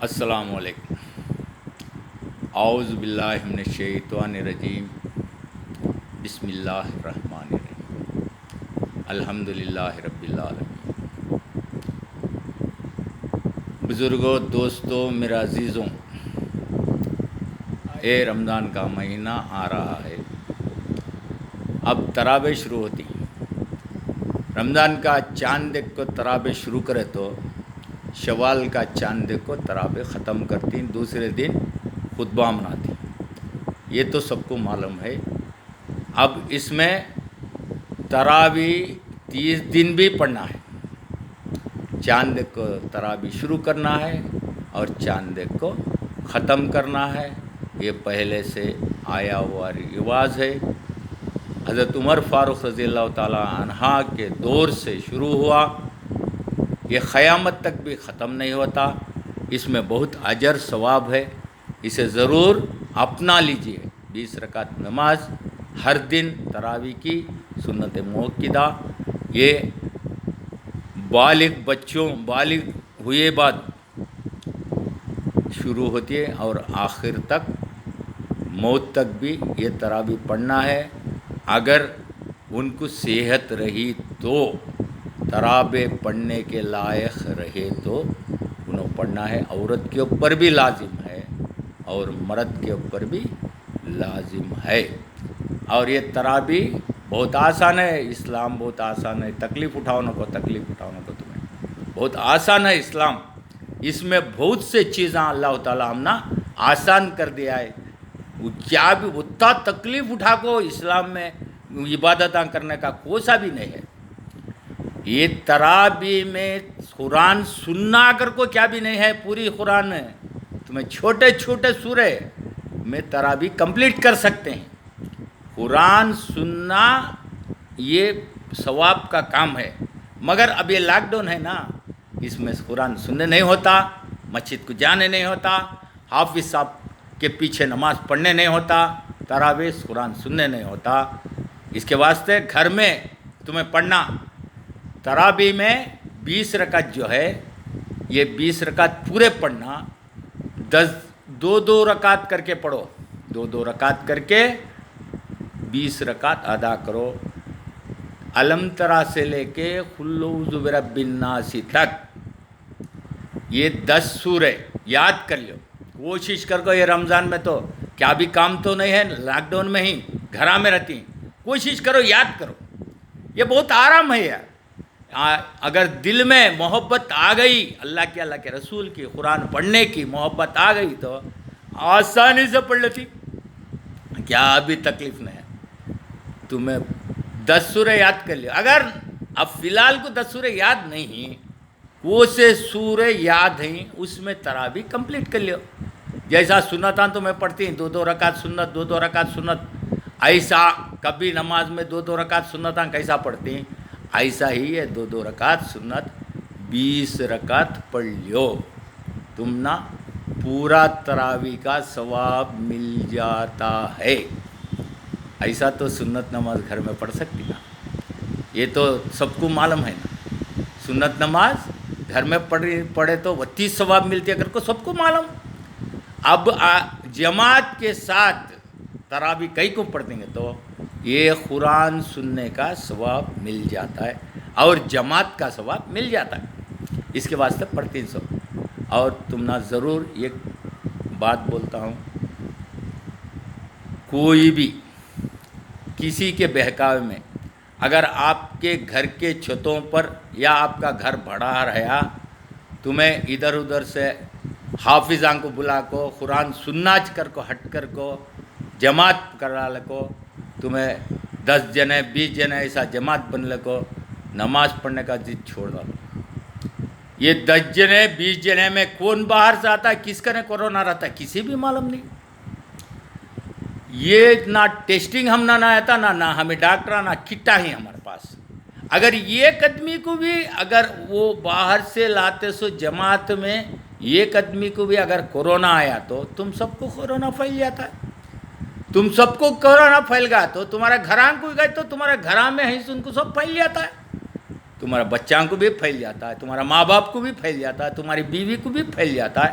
السلام علیکم۔ اعوذ باللہ من الشیطان الرجیم، بسم اللہ الرحمن الرحیم، الحمد للہ رب العالمین۔ بزرگوں، دوستوں، میرے عزیزوں، اے رمضان کا مہینہ آ رہا ہے، اب تراویح شروع ہوتی۔ رمضان کا چاند دیکھ کو تراویح شروع کرے تو شوال کا چاند دیکھ کو تراویح ختم کرتی، دوسرے دن خطبہ مناتی، یہ تو سب کو معلوم ہے۔ اب اس میں تراویح 30 دن بھی پڑھنا ہے، چاند دیکھ کو تراویح شروع کرنا ہے اور چاند دیکھ کو ختم کرنا ہے، یہ پہلے سے آیا ہوا رواج ہے۔ حضرت عمر فاروق رضی اللہ تعالیٰ عنہ کے دور سے شروع ہوا، یہ قیامت تک بھی ختم نہیں ہوتا۔ اس میں بہت اجر ثواب ہے، اسے ضرور اپنا لیجئے۔ 20 رکعت نماز ہر دن تراویح کی سنت موقدہ، یہ بالغ ہوئے بعد شروع ہوتی ہے اور آخر تک موت تک بھی یہ تراویح پڑھنا ہے۔ اگر ان کو صحت رہی تو تراویح پڑھنے کے لائق رہے تو انہوں پڑھنا ہے۔ عورت کے اوپر بھی لازم ہے اور مرد کے اوپر بھی لازم ہے۔ اور یہ تراویح بہت آسان ہے، اسلام بہت آسان ہے، تکلیف اٹھاؤنا کو تمہیں بہت آسان ہے اسلام۔ اس میں بہت سے چیزیں اللہ تعالیٰ ہم نے آسان کر دیا ہے، وہ کیا بھی اتنا تکلیف اٹھا کو اسلام میں عبادتاں کرنے کا کوسا بھی نہیں ہے۔ یہ تراویح میں قرآن سننا اگر کو کیا بھی نہیں ہے، پوری قرآن ہے تمہیں چھوٹے چھوٹے سورے میں تراویح کمپلیٹ کر سکتے ہیں۔ قرآن سننا یہ ثواب کا کام ہے، مگر اب یہ لاک ڈاؤن ہے نا، اس میں قرآن سننے نہیں ہوتا، مسجد کو جانے نہیں ہوتا، حافظ صاحب کے پیچھے نماز پڑھنے نہیں ہوتا، تراویح قرآن سننے نہیں ہوتا۔ اس کے واسطے گھر میں تمہیں پڑھنا، تراویح میں 20 رکعت جو ہے، یہ 20 رکعت پورے پڑھنا، 2 رکعت کر کے پڑھو، 2 رکعت کر کے 20 رکعت ادا کرو۔ علم ترا سے لے کے قل اعوذ برب الناس تک یہ 10 سورے یاد کر لو۔ کوشش کر کو، یہ رمضان میں تو کیا بھی کام تو نہیں ہے، لاک ڈاؤن میں ہی گھرا میں رہتی ہیں، کوشش کرو یاد کرو، یہ بہت آرام ہے یار۔ اگر دل میں محبت آ گئی اللہ کے رسول کی، قرآن پڑھنے کی محبت آ گئی تو آسانی سے پڑھ لیتی، کیا ابھی تکلیف نہیں ہے۔ تمہیں 10 سورے یاد کر لو، اگر اب فی الحال کو 10 سورے یاد نہیں، وہ سے سورے یاد ہیں، اس میں تراویح کمپلیٹ کر لو۔ جیسا سنتاں تو میں پڑھتی ہیں، 2 رکعت سنت، 2 رکعت سنت، ایسا کبھی نماز میں 2 رکعت سنتاں کیسا پڑھتی ہیں، ایسا ہی ہے 2 رکعت سنت 20 رکعت پڑھ لو، تم نا پورا تراویح کا ثواب مل جاتا ہے۔ ایسا تو سنت نماز گھر میں پڑھ سکتی نا، یہ تو سب کو معلوم ہے نا، سنت نماز گھر میں پڑھے تو 32 ثواب ملتی ہے، اگر کو سب کو معلوم۔ اب جماعت کے ساتھ تراویح کئی کو پڑھتے ہیں تو یہ قرآن سننے کا ثواب مل جاتا ہے اور جماعت کا ثواب مل جاتا ہے، اس کے واسطے پڑھتے ہیں سب۔ اور تم نہ ضرور ایک بات بولتا ہوں، کوئی بھی کسی کے بہکاوے میں اگر آپ کے گھر کے چھتوں پر یا آپ کا گھر بڑھا رہا، تمہیں ادھر ادھر سے حافظاں کو بلا کو قرآن سننا کر کو ہٹ کر کو جماعت کرا لکو، تمہیں 10 جنے 20 جنے ایسا جماعت بن لکو، نماز پڑھنے کا ضد چھوڑ ڈالو۔ یہ 10 جنے 20 جنے میں کون باہر سے آتا ہے، کس کا کورونا رہتا ہے، کسی بھی معلوم نہیں۔ یہ نہ ٹیسٹنگ ہم نہ آتا، نہ ہمیں ڈاکٹر، نہ کٹا ہی ہمارے پاس۔ اگر ایک آدمی کو بھی اگر وہ باہر سے لاتے سو جماعت میں، ایک آدمی کو بھی اگر کورونا آیا تو تم سب کو کورونا پھیل جاتا ہے، تم سب کو کورونا پھیل گیا تو تمہارے گھراں کو گئے تو تمہارے گھراں میں ہی ان کو سب پھیل جاتا ہے، تمہارے بچوں کو بھی پھیل جاتا ہے، تمہارا ماں باپ کو بھی پھیل جاتا ہے، تمہاری بیوی کو بھی پھیل جاتا ہے۔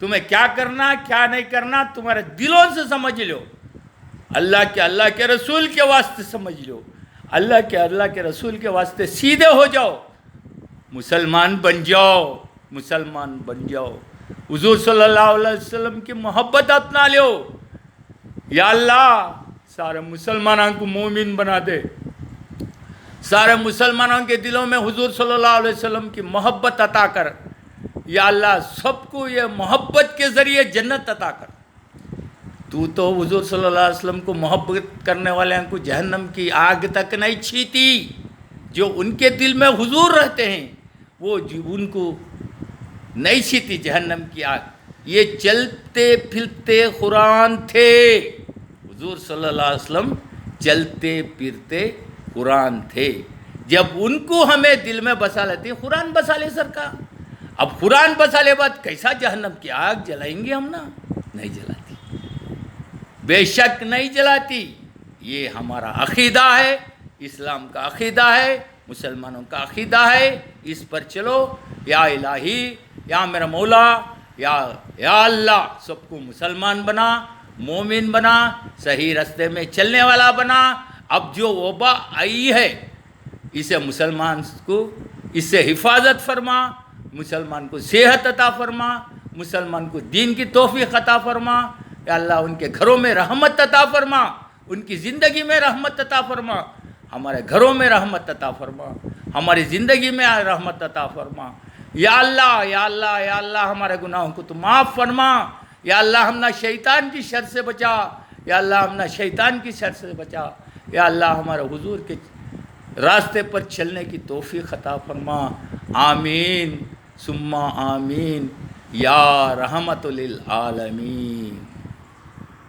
تمہیں کیا کرنا کیا نہیں کرنا تمہارے دلوں سے سمجھ لو، اللہ کے رسول کے واسطے سمجھ لو، اللہ کے رسول کے واسطے سیدھے ہو جاؤ، مسلمان بن جاؤ، حضور صلی اللہ علیہ وسلم کی محبت اپنا لو۔ یا اللہ سارے مسلمانوں کو مومن بنا دے، سارے مسلمانوں کے دلوں میں حضور صلی اللہ علیہ وسلم کی محبت عطا کر۔ یا اللہ سب کو یہ محبت کے ذریعے جنت عطا کر۔ تو حضور صلی اللہ علیہ وسلم کو محبت کرنے والوں کو جہنم کی آگ تک نہیں چھیتی، جو ان کے دل میں حضور رہتے ہیں وہ ان کو نہیں چھیتی جہنم کی آگ۔ یہ چلتے پھرتے قرآن تھے، حضور صلی اللہ علیہ وسلم چلتے پھرتے قرآن تھے۔ جب ان کو ہمیں دل میں بسا لیتے، قرآن بسا لے سرکار، اب قرآن بسا لے بعد کیسا جہنم کی آگ جلائیں گے ہم نا؟ نہیں جلاتی، بے شک نہیں جلاتی۔ یہ ہمارا عقیدہ ہے، اسلام کا عقیدہ ہے، مسلمانوں کا عقیدہ ہے، اس پر چلو۔ یا الہی، یا میرا مولا، یا اللہ سب کو مسلمان بنا، مومن بنا، صحیح راستے میں چلنے والا بنا۔ اب جو وبا آئی ہے اسے مسلمان کو اس سے حفاظت فرما، مسلمان کو صحت عطا فرما، مسلمان کو دین کی توفیق عطا فرما۔ یا اللہ ان کے گھروں میں رحمت عطا فرما، ان کی زندگی میں رحمت عطا فرما، ہمارے گھروں میں رحمت عطا فرما، ہماری زندگی میں رحمت عطا فرما۔ یا اللہ یا اللہ یا اللہ ہمارے گناہوں کو تو معاف فرما۔ یا اللہ ہم نہ شیطان کی شر سے بچا، یا اللہ ہم نہ شیطان کی شر سے بچا۔ یا اللہ ہمارے حضور کے راستے پر چلنے کی توفیق عطا فرما۔ آمین ثم آمین یا رحمت للعالمین۔